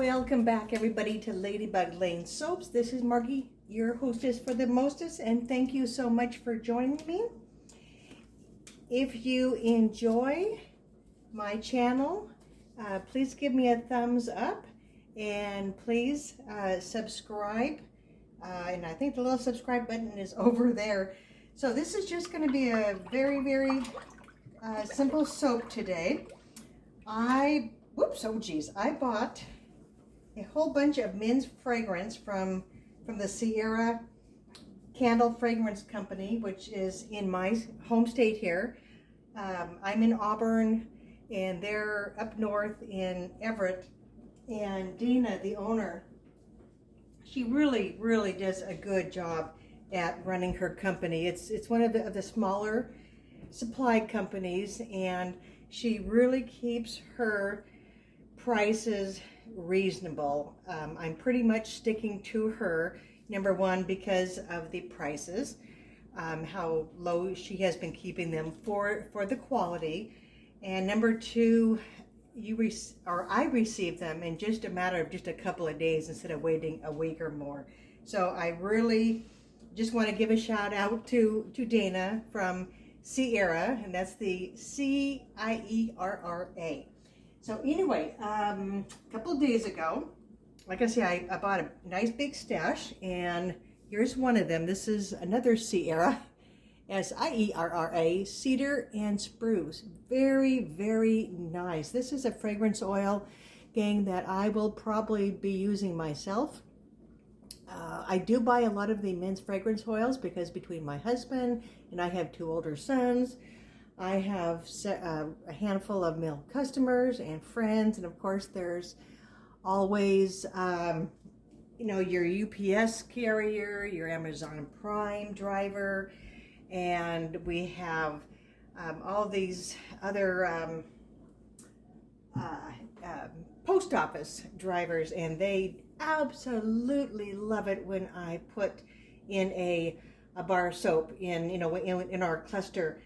Welcome back, everybody, to Ladybug Lane Soaps. This is Margie, your hostess for the mostest, and thank you so much for joining me. If you enjoy my channel, please give me a thumbs up, and please subscribe. And I think the little subscribe button is over there. So this is just going to be a very simple soap today. I bought a whole bunch of men's fragrance from the Sierra Candle Fragrance Company, which is in my home state here. I'm in Auburn, and they're up north in Everett. And Dana, the owner, she really does a good job at running her company. It's one of the smaller supply companies, and she really keeps her prices reasonable. I'm pretty much sticking to her, number one, because of the prices, how low she has been keeping them for the quality, and number two, I receive them in just a matter of just a couple of days instead of waiting a week or more. So I really just want to give a shout out to Dana from Sierra, and that's the Cierra. So anyway, a couple of days ago, like I say, I bought a nice big stash, and here's one of them. This is another Sierra, Sierra, Cedar and Spruce. Very nice. This is a fragrance oil, gang, that I will probably be using myself. I do buy a lot of the men's fragrance oils because between my husband and I have two older sons, I have a handful of male customers and friends, and of course there's always your UPS carrier, your Amazon Prime driver, and we have all these other post office drivers, and they absolutely love it when I put in a bar soap in our cluster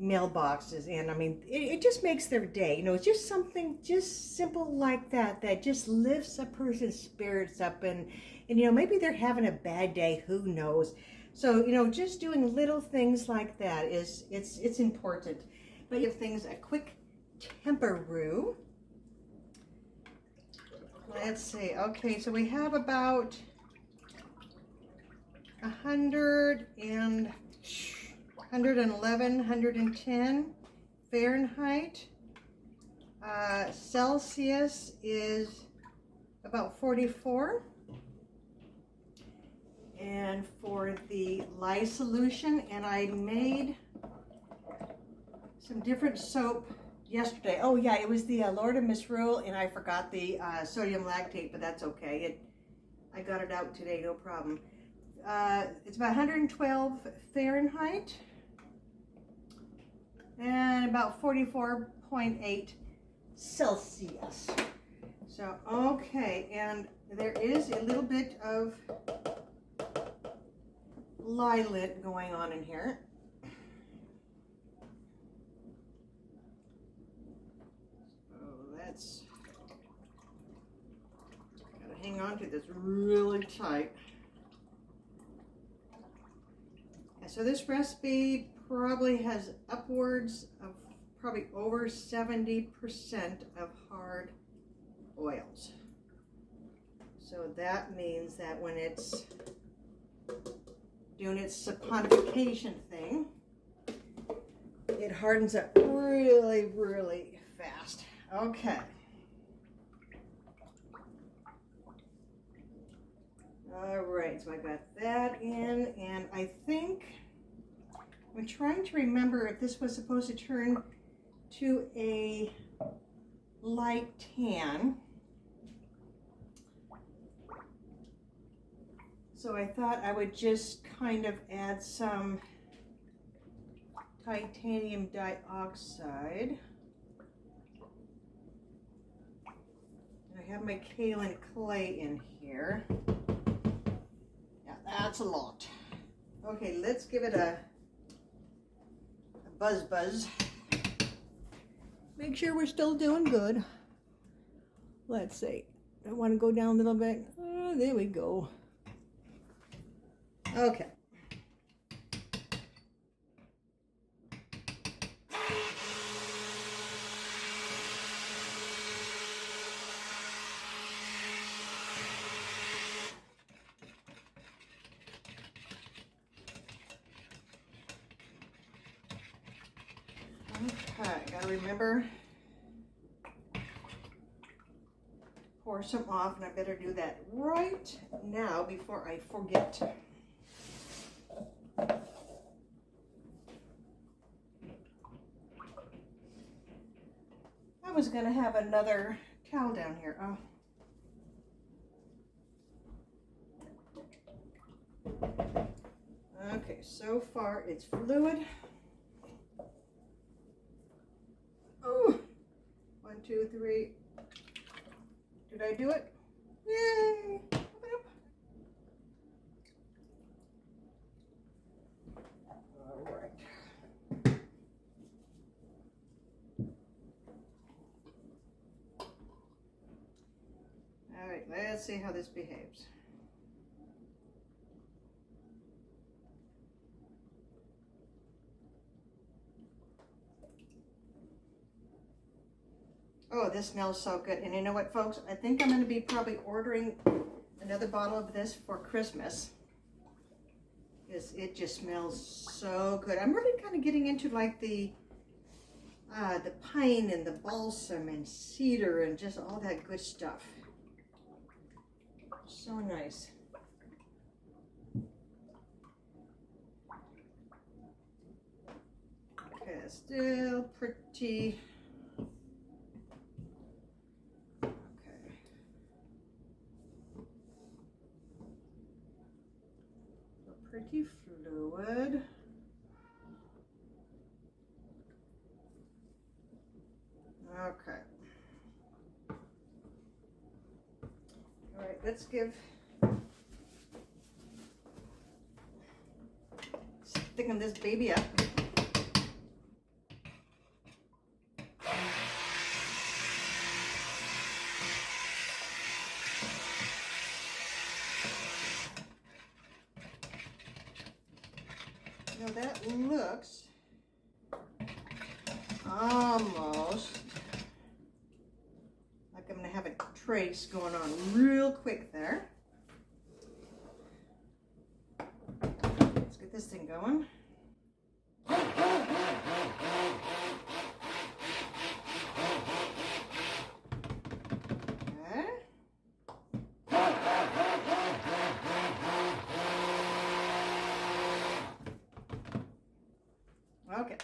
mailboxes. And I mean, it just makes their day. It's just something just simple like that just lifts a person's spirits up, and maybe they're having a bad day, who knows. So just doing little things like that it's important. But give things a quick temperoo. Let's see. Okay, so we have about 111, 110 Fahrenheit. Celsius is about 44. And for the lye solution, and I made some different soap yesterday. Oh yeah, it was the Lord of Misrule, and I forgot the sodium lactate, but that's okay. I got it out today, no problem. It's about 112 Fahrenheit and about 44.8 Celsius. So, okay, and there is a little bit of lye lint going on in here. Gotta hang on to this really tight. And so this recipe probably has upwards of probably over 70% of hard oils. So that means that when it's doing its saponification thing, it hardens up really fast. Okay. All right, so I got that in, and I think I'm trying to remember if this was supposed to turn to a light tan. So I thought I would just kind of add some titanium dioxide. I have my kaolin clay in here. Yeah, that's a lot. Okay, let's give it a buzz. Make sure we're still doing good. Let's see. I want to go down a little bit. Oh, there we go. Okay. Okay, gotta remember, pour some off, and I better do that right now before I forget. I was gonna have another towel down here. Oh. Okay, so far it's fluid. Oh, 1, 2, 3. Did I do it? Yay! Open up. All right. All right, let's see how this behaves. Oh, this smells so good. And you know what, folks? I think I'm going to be probably ordering another bottle of this for Christmas, because it just smells so good. I'm really kind of getting into like the pine and the balsam and cedar and just all that good stuff. So nice. Okay, it's still pretty. Pretty fluid. Okay. All right, let's thicken this baby up. Now that looks almost like I'm going to have a trace going on real quick there. Let's get this thing going. Okay.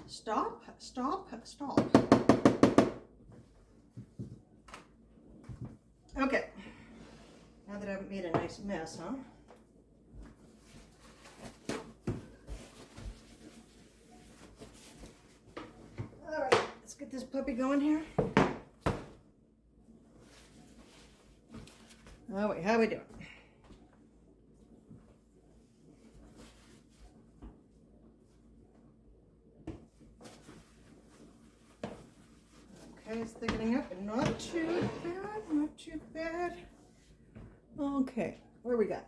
Stop, stop, stop. Okay. Now that I've made a nice mess, huh? All right, let's get this puppy going here. Oh wait, how we doing? Okay, it's thickening up, and not too bad, not too bad. Okay, where we got?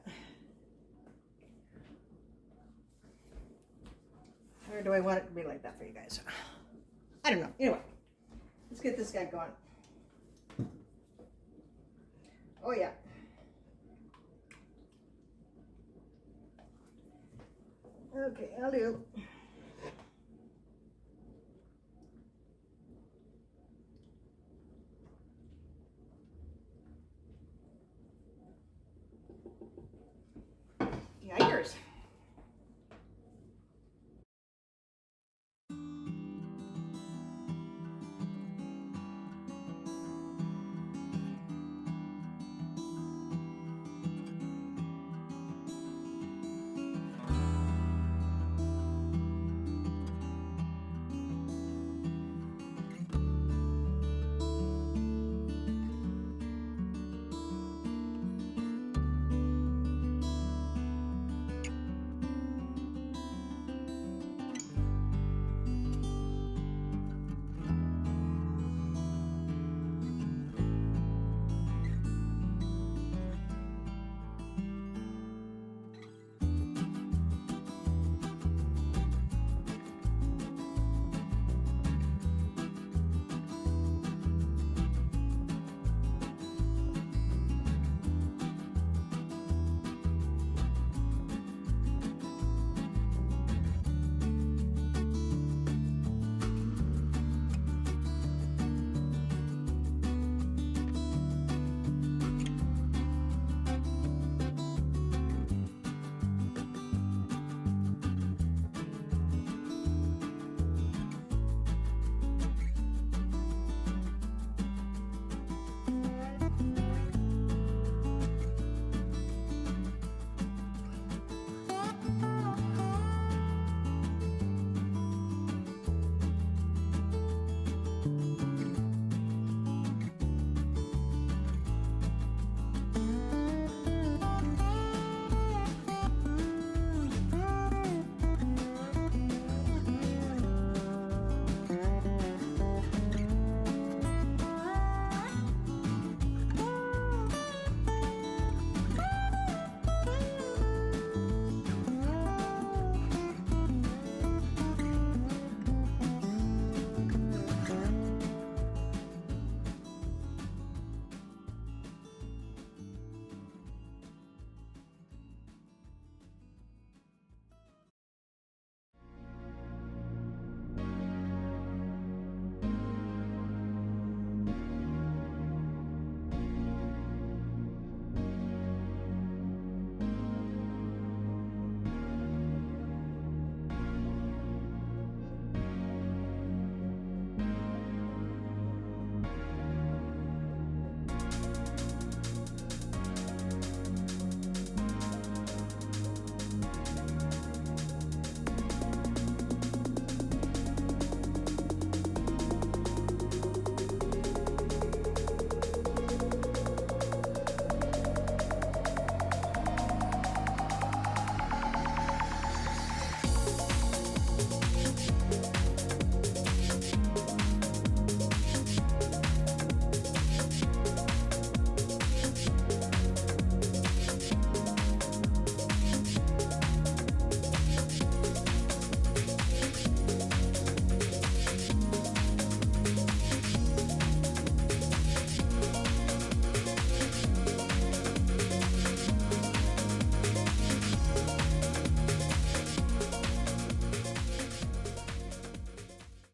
Or do I want it to be like that for you guys? I don't know. Anyway, let's get this guy going. Oh yeah. Okay, I'll do.